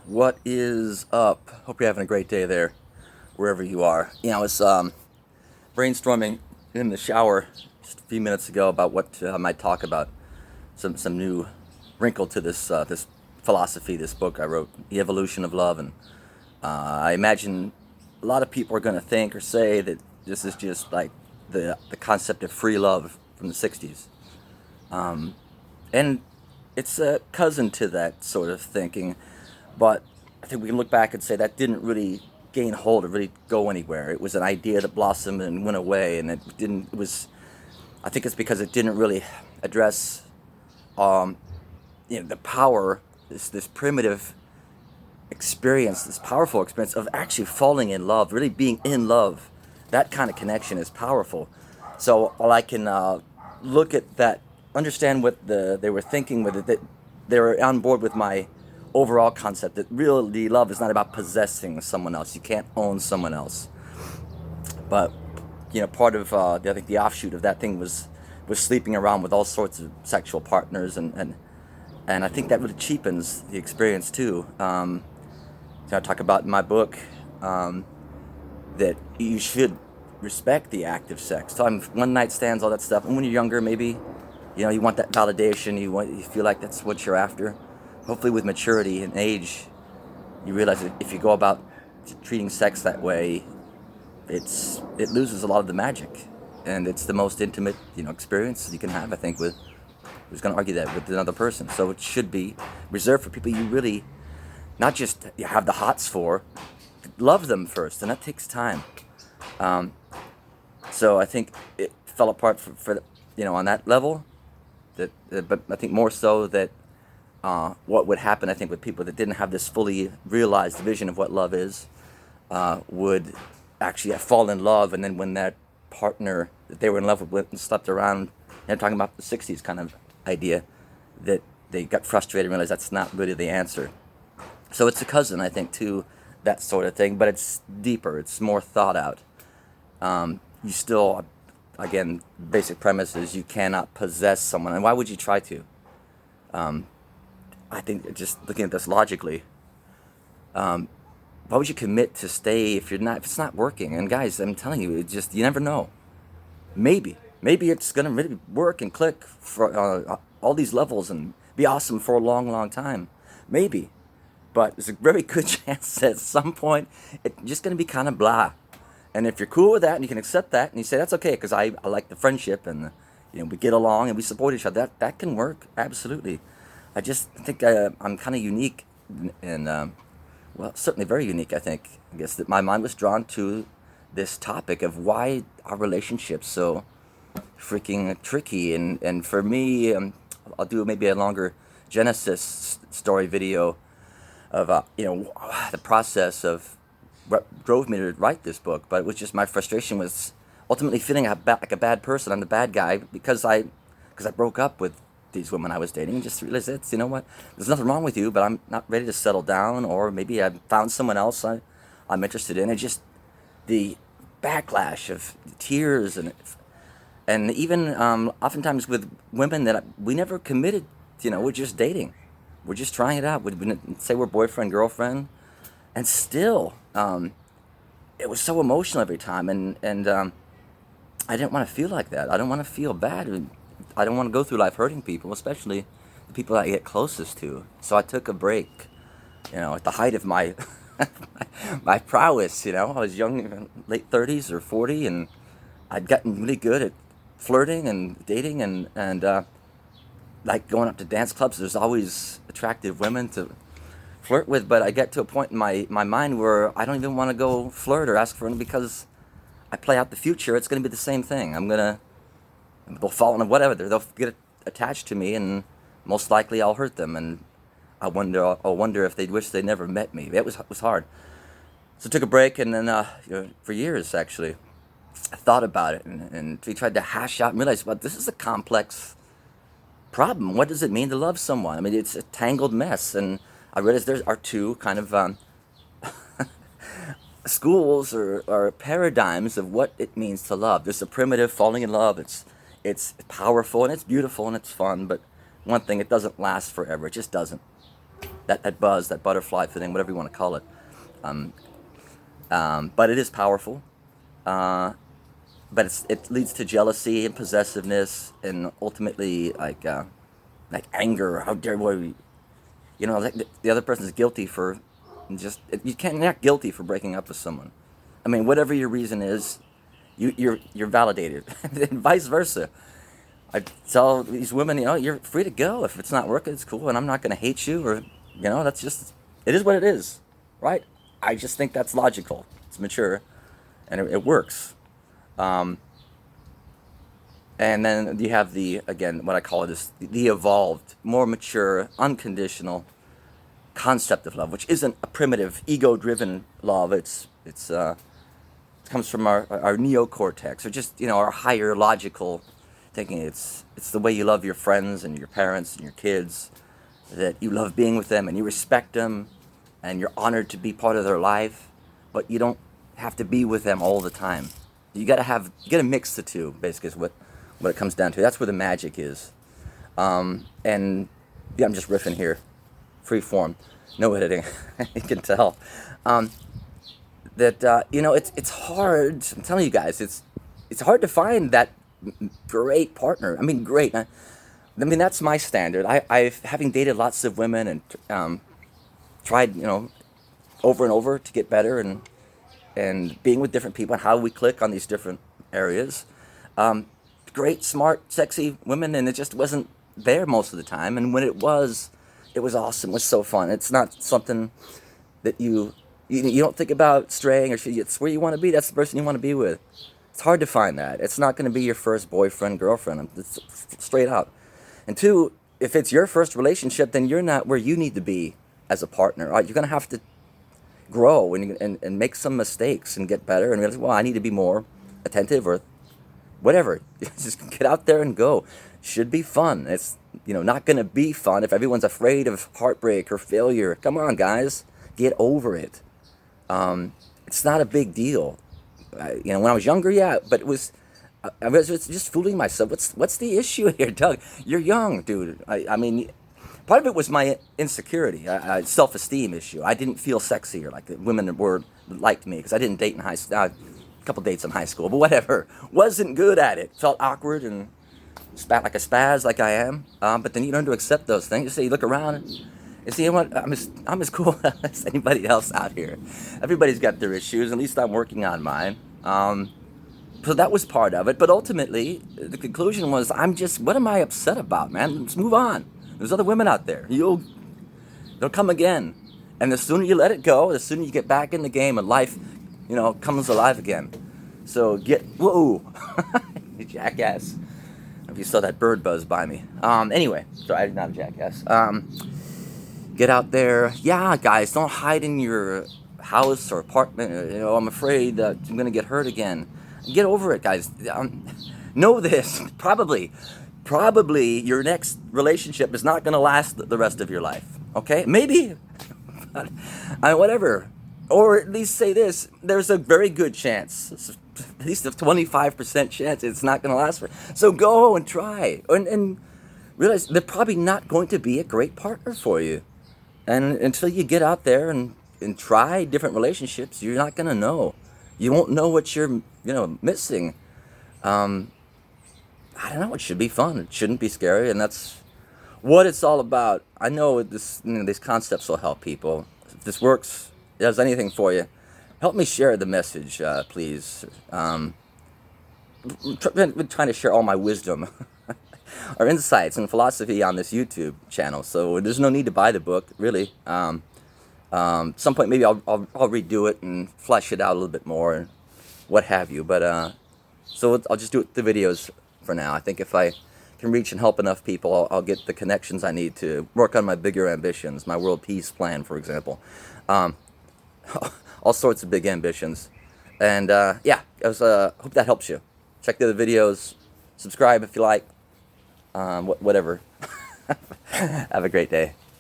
What is up? Hope you're having a great day there, wherever you are. I was brainstorming in the shower just a few minutes ago about what I might talk about. Some new wrinkle to this philosophy, this book I wrote, The Evolution of Love, and I imagine a lot of people are going to think or say that this is just like the concept of free love from the '60s, and it's a cousin to that sort of thinking. But I think we can look back and say that didn't really gain hold or really go anywhere. It was an idea that blossomed and went away, and it didn't. It was. I think it's because it didn't really address, the power, this primitive experience, this powerful experience of actually falling in love, really being in love. That kind of connection is powerful. So while I can look at that, understand what they were thinking with it, that they were on board with my overall concept that really love is not about possessing someone else. You can't own someone else. But part of I think the offshoot of that thing was sleeping around with all sorts of sexual partners, and I think that really cheapens the experience too. I talk about in my book that you should respect the act of sex. Time one night stands, all that stuff. And when you're younger, maybe you want that validation. You feel like that's what you're after. Hopefully, with maturity and age, you realize that if you go about treating sex that way, it loses a lot of the magic, and it's the most intimate experience you can have. I think with who's going to argue that with another person. So it should be reserved for people you really not just you have the hots for, love them first, and that takes time. So I think it fell apart for on that level. But I think more so that what would happen, I think, with people that didn't have this fully realized vision of what love is, would actually fall in love, and then when that partner that they were in love with went and slept around, and I'm talking about the '60s kind of idea, that they got frustrated and realized that's not really the answer. So it's a cousin, I think, to that sort of thing, but it's deeper, it's more thought out. You still, again, basic premise is you cannot possess someone, and why would you try to? I think just looking at this logically, why would you commit to stay if it's not working? And guys, I'm telling you, you never know. Maybe it's gonna really work and click for all these levels and be awesome for a long, long time. Maybe, but there's a very good chance that at some point it's just gonna be kind of blah. And if you're cool with that and you can accept that and you say that's okay because I like the friendship and we get along and we support each other, that can work absolutely. I just think I'm kind of unique and well, certainly very unique. I guess that my mind was drawn to this topic of why our relationships so freaking tricky, and for me, I'll do maybe a longer Genesis story video of the process of what drove me to write this book. But it was just my frustration was ultimately feeling like a bad person. I'm the bad guy because I broke up with these women I was dating and just realized it's what, there's nothing wrong with you, but I'm not ready to settle down, or maybe I found someone else I'm interested in. And just the backlash of tears and even oftentimes with women that we never committed. We're just dating, we're just trying it out. We didn't say we're boyfriend girlfriend, and still it was so emotional every time, and I didn't want to feel like that. I don't want to feel bad. I don't want to go through life hurting people, especially the people I get closest to. So I took a break, at the height of my my prowess. I was young, late 30s or 40, and I'd gotten really good at flirting and dating and like going up to dance clubs. There's always attractive women to flirt with, but I get to a point in my mind where I don't even want to go flirt or ask for it because I play out the future. It's going to be the same thing. They'll fall in whatever. They'll get attached to me, and most likely I'll hurt them. And I'll wonder if they'd wish they never met me. It was hard. So I took a break, and then for years actually, I thought about it and we tried to hash out and realize, well, this is a complex problem. What does it mean to love someone? I mean, it's a tangled mess, and I realized there are two kind of schools or paradigms of what it means to love. There's a primitive falling in love. It's powerful and it's beautiful and it's fun, but one thing, it doesn't last forever. It just doesn't. that buzz, that butterfly feeling, whatever you want to call it. But it is powerful. Uh, but it leads to jealousy and possessiveness, and ultimately like anger. How dare we? Like the other person's guilty for just you can't you're not guilty for breaking up with someone. I mean, whatever your reason is, you're validated, and vice versa. I tell these women, you're free to go if it's not working. It's cool, and I'm not going to hate you, or that's just it is what it is, right? I just think that's logical. It's mature, and it works. Um, and then you have again, what I call it is the evolved, more mature, unconditional concept of love, which isn't a primitive, ego-driven love. It comes from our neocortex, or just our higher logical thinking. It's the way you love your friends and your parents and your kids, that you love being with them and you respect them, and you're honored to be part of their life, but you don't have to be with them all the time. You gotta mix the two. Basically, is what it comes down to. That's where the magic is. And yeah, I'm just riffing here, free form, no editing. You can tell. It's hard. I'm telling you guys, it's hard to find that great partner. I mean, great. I mean, that's my standard. I've having dated lots of women and tried, over and over to get better, and being with different people and how we click on these different areas. Great, smart, sexy women, and it just wasn't there most of the time. And when it was awesome. It was so fun. It's not something that you don't think about straying, or it's where you want to be. That's the person you want to be with. It's hard to find that. It's not going to be your first boyfriend, girlfriend. It's straight out. And two, if it's your first relationship, then you're not where you need to be as a partner. Right? You're going to have to grow and make some mistakes and get better. And realize, well, I need to be more attentive or whatever. Just get out there and go. Should be fun. It's not going to be fun if everyone's afraid of heartbreak or failure. Come on, guys, get over it. It's not a big deal. When I was younger, yeah, but I was just fooling myself. What's the issue here, Doug? You're young, dude. I mean, part of it was my insecurity, self-esteem issue. I didn't feel sexy, or like women liked me because I didn't date in high school. A couple dates in high school, but whatever. Wasn't good at it. Felt awkward and spat like a spaz, like I am. But then you learn to accept those things. You look around and see, what? I'm as cool as anybody else out here. Everybody's got their issues. At least I'm working on mine. So that was part of it. But ultimately, the conclusion was, what am I upset about, man? Let's move on. There's other women out there. They'll come again. And the sooner you let it go, the sooner you get back in the game and life, comes alive again. So whoa, you jackass. If you saw that bird buzz by me. Anyway, sorry, I'm not a jackass. Get out there. Yeah, guys, don't hide in your house or apartment. I'm afraid that I'm going to get hurt again. Get over it, guys. Know this. Probably your next relationship is not going to last the rest of your life. Okay? Maybe. Whatever. Or at least say this. There's a very good chance, at least a 25% chance it's not going to last for. So go and try. And realize they're probably not going to be a great partner for you. And until you get out there and try different relationships, you're not going to know. You won't know what you're, missing. I don't know. It should be fun. It shouldn't be scary. And that's what it's all about. I know these concepts will help people. If this works, does anything for you, help me share the message, please. I've been trying to share all my wisdom or insights and philosophy on this YouTube channel, so there's no need to buy the book, really. Some point maybe I'll redo it and flesh it out a little bit more and what have you. But so I'll just do it the videos for now. I think if I can reach and help enough people, I'll get the connections I need to work on my bigger ambitions, my world peace plan, for example. All sorts of big ambitions. And yeah, hope that helps you. Check the other videos. Subscribe if you like. Whatever. Have a great day.